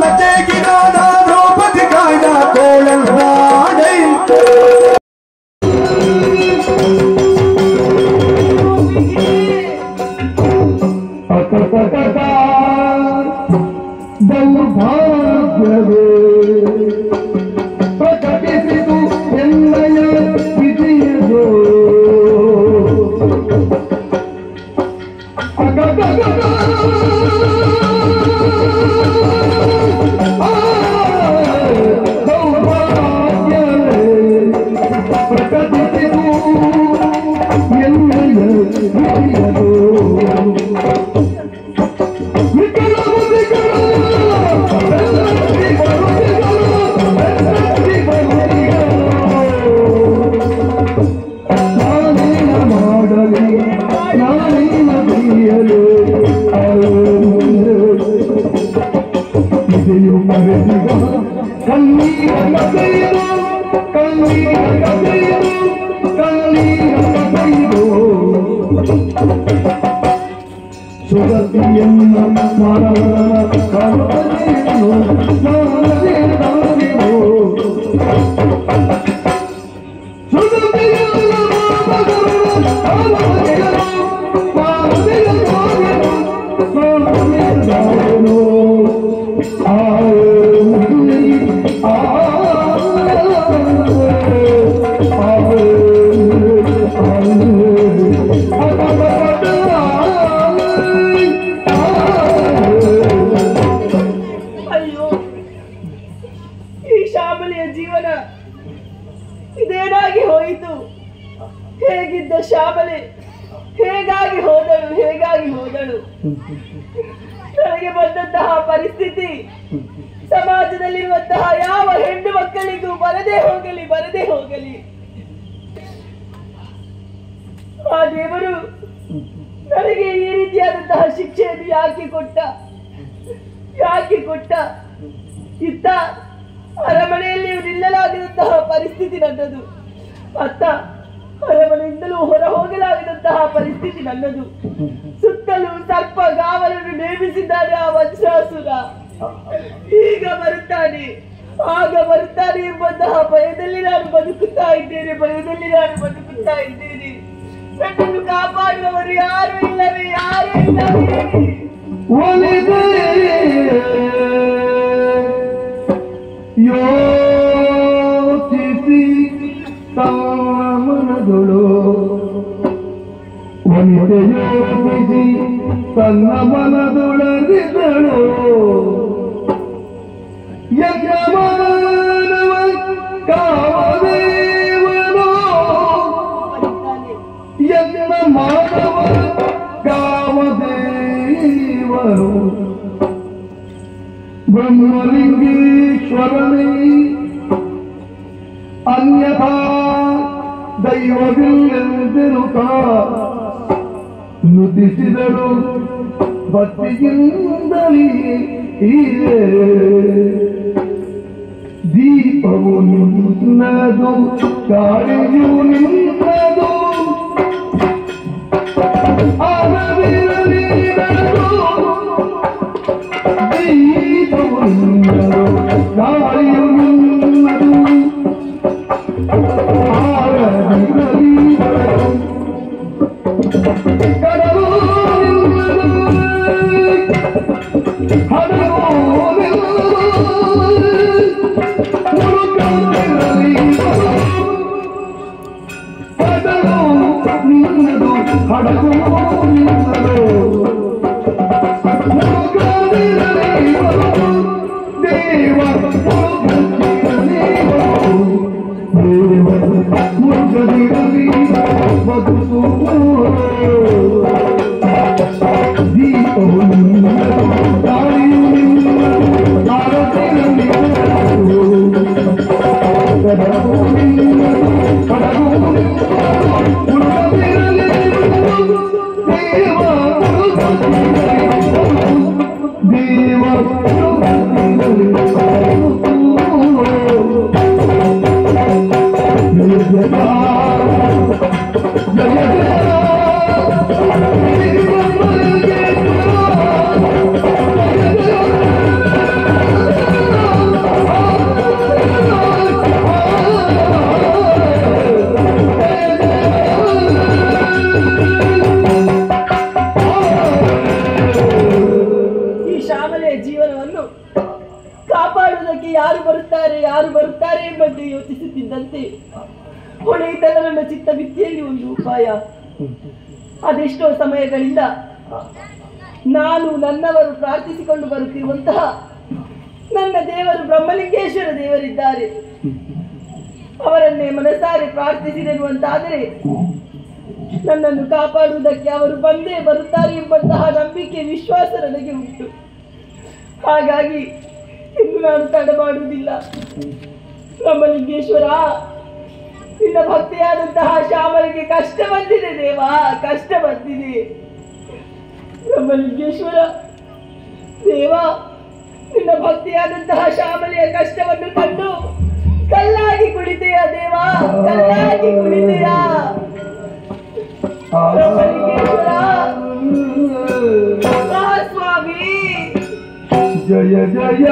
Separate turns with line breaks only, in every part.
ಲತೆಗಿನಾದ ದ್ರೌಪದಿ ಕಾಯ್ದ ಕೋಳಲ್ರಾಡೈ ದೌರ್ಭಾಗ್ಯವೇ ಪ್ರಕಟಿಸಿತು ಎನ್ನಯ ವಿಧಿಯದು ದೌರ್ಭಾಗ್ಯವೇ ಪ್ರಕಟಿಸಿತು ಎನ್ನಯ ವಿಧಿಯದು
ನನಗೆ ಬಂದಂತಹ ಪರಿಸ್ಥಿತಿ ಸಮಾಜದಲ್ಲಿರುವಂತಹ ಯಾವ ಹೆಣ್ಣು ಮಕ್ಕಳಿಗೂ ಬರದೇ ಹೋಗಲಿ. ಆ ದೇವರು ನನಗೆ ಈ ರೀತಿಯಾದಂತಹ ಶಿಕ್ಷೆಯನ್ನು ಯಾಕೆ ಕೊಟ್ಟ ಇತ್ತ ಅರಮನೆಯಲ್ಲಿ ನಿಲ್ಲಲಾಗದಂತಹ ಪರಿಸ್ಥಿತಿ ನನ್ನದು, ಅತ್ತ ಅರಮನೆಯಿಂದಲೂ ಹೊರ ಹೋಗಲಾಗದಂತಹ ಪರಿಸ್ಥಿತಿ ನನ್ನದು. ಸುತ್ತಲೂ ಸರ್ಪ ಗಾವಲನ್ನು ನೇಮಿಸಿದ್ದಾನೆ ಆ ವಜ್ರಾಸುರ. ಈಗ ಬರುತ್ತಾನೆ, ಆಗ ಬರುತ್ತಾನೆ ಎಂಬಂತಹ ಭಯದಲ್ಲಿ ನಾನು ಬದುಕುತ್ತಾ ಇದ್ದೇನೆ. ನನ್ನನ್ನು ಕಾಪಾಡುವವರು ಯಾರು ಇಲ್ಲವೇ?
ಯೋಚಿಸಿ ಮನದೊಳು ಯೋಚಿಸಿ ತನ್ನ ಮನದೊಳಗಿದಳು ಯಜ್ಞಮಾನವ ಕಾಮದೇವನೋ ಯಜ್ಞ ಮಾನವ ಕಾಮದೇವರು ಬ್ರಹ್ಮಲಿಂಗೇಶ್ವರನೇ ಅನ್ಯಥಾ ದೈವವಿಲ್ಲೆಂದಿರುತ್ತ ನುಡಿಸಿದಳು ಭಕ್ತಿಯಿಂದಲೇ. ದೀಪವು ನಿನ್ನದು, ಗಾಳಿಯು ನಿನ್ನದು, ಆನವಿರಲಿ ದೀಪವು ನಿನ್ನದು, ಗಾಳಿಯು ನಿನ್ನದು,
ಎಂಬಂತೆ ಹೊಳೆಯಿತಲ್ಲ ನನ್ನ ಚಿತ್ತವಿದ್ಯೆಯಲ್ಲಿ ಒಂದು ಉಪಾಯ. ಅದೆಷ್ಟೋ ಸಮಯಗಳಿಂದ ನಾನು ನನ್ನವರು ಪ್ರಾರ್ಥಿಸಿಕೊಂಡು ಬರುತ್ತಿರುವಂತಹ ನನ್ನ ದೇವರು ಬ್ರಹ್ಮಲಿಂಗೇಶ್ವರ ದೇವರಿದ್ದಾರೆ. ಅವರನ್ನೇ ಮನಸಾರೆ ಪ್ರಾರ್ಥಿಸಿದೆನ್ನುವಂತಾದರೆ ನನ್ನನ್ನು ಕಾಪಾಡುವುದಕ್ಕೆ ಅವರು ಬಂದೇ ಬರುತ್ತಾರೆ ಎಂಬಂತಹ ನಂಬಿಕೆ ವಿಶ್ವಾಸ ನನಗೆ ಉಂಟು. ಹಾಗಾಗಿ ಇನ್ನು ನಾನು ತಡ ಮಾಡುವುದಿಲ್ಲ. ಬ್ರಹ್ಮಲಿಂಗೇಶ್ವರ, ನಿನ್ನ ಭಕ್ತಿಯಾದಂತಹ ಶ್ಯಾಮಲಿಗೆ ಕಷ್ಟ ಬಂದಿದೆ ದೇವ, ಕಷ್ಟ ಬಂದಿದೆ. ಬ್ರಹ್ಮಲಿಂಗೇಶ್ವರ ದೇವ, ನಿನ್ನ ಭಕ್ತಿಯಾದಂತಹ ಶ್ಯಾಮಲಿಯ ಕಷ್ಟವನ್ನು ಕಂಡು ಕಲ್ಲಾಗಿ ಕುಳಿತೆಯ ದೇವ, ಕಲ್ಲಾಗಿ ಕುಳಿತೆಯ. ಬ್ರಹ್ಮಲಿಂಗೇಶ್ವರ ಸ್ವಾಮಿ,
ಜಯ ಜಯ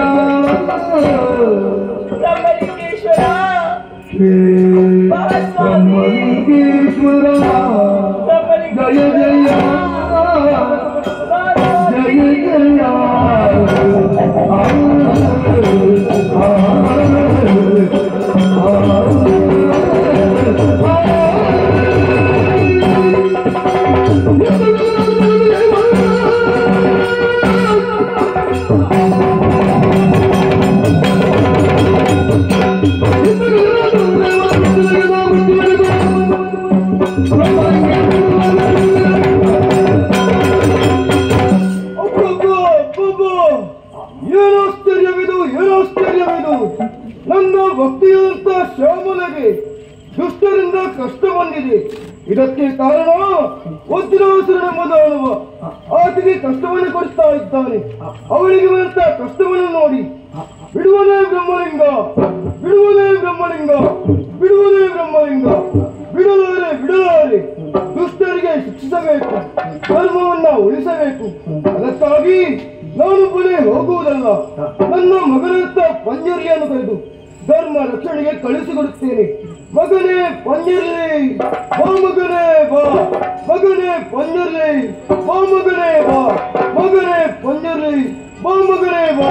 ಬ್ರಹ್ಮಲಿಂಗೇಶ್ವರ
ಬ್ರಹ್ಮಲಿಂಗೇಶ್ವರ, ಜಯ ಜಯ ಜಯ ಜಯ.
ನನ್ನ ಭಕ್ತಿಯಂತ ಶ್ಯಾಮಲೆಗೆ ದುಷ್ಟರಿಂದ ಕಷ್ಟ ಬಂದಿದೆ. ಇದಕ್ಕೆ ಕಾರಣ ವಜ್ರಾಸುರನ ಮೊದಲವ ಆಕೆಗೆ ಕಷ್ಟವನ್ನು ಕೊಡ್ತಾ ಇದ್ದಾನೆ. ಅವಳಿಗೆ ಬಂದ ಕಷ್ಟವನ್ನು ನೋಡಿ ಬಿಡುವನೇ ಬ್ರಹ್ಮಲಿಂಗ, ಬಿಡುವನೇ ಬ್ರಹ್ಮಲಿಂಗ, ಬಿಡುವನೇ ಬ್ರಹ್ಮಲಿಂಗ, ಬಿಡಲಾರೆ ಬಿಡಲಾರೆ. ದುಷ್ಟರಿಗೆ ಶಿಕ್ಷಿಸಬೇಕು, ಧರ್ಮವನ್ನ ಉಳಿಸಬೇಕು. ಅದಕ್ಕಾಗಿ ನಾನು ಬುಲೆ ಹೋಗುವುದಲ್ಲ, ನನ್ನ ಮಗನಂತ ಪಂಜರ್ಲಿಯನ್ನು ಕರೆದು ಧರ್ಮ ರಕ್ಷಣೆಗೆ ಕಳಿಸಿಕೊಡುತ್ತೇನೆ. ಮಗನೇ ಪಂಜರ್ಲಿ ಬಾ, ಮಗನೇ ಬಾ, ಮಗನೇ ಪಂಜರ್ಲಿ ಬಾ, ಮಗನೇ ಬಾ, ಮಗನೇ ಪಂಜರ್ಲಿ ಬಾ, ಮಗನೇ ಬಾ.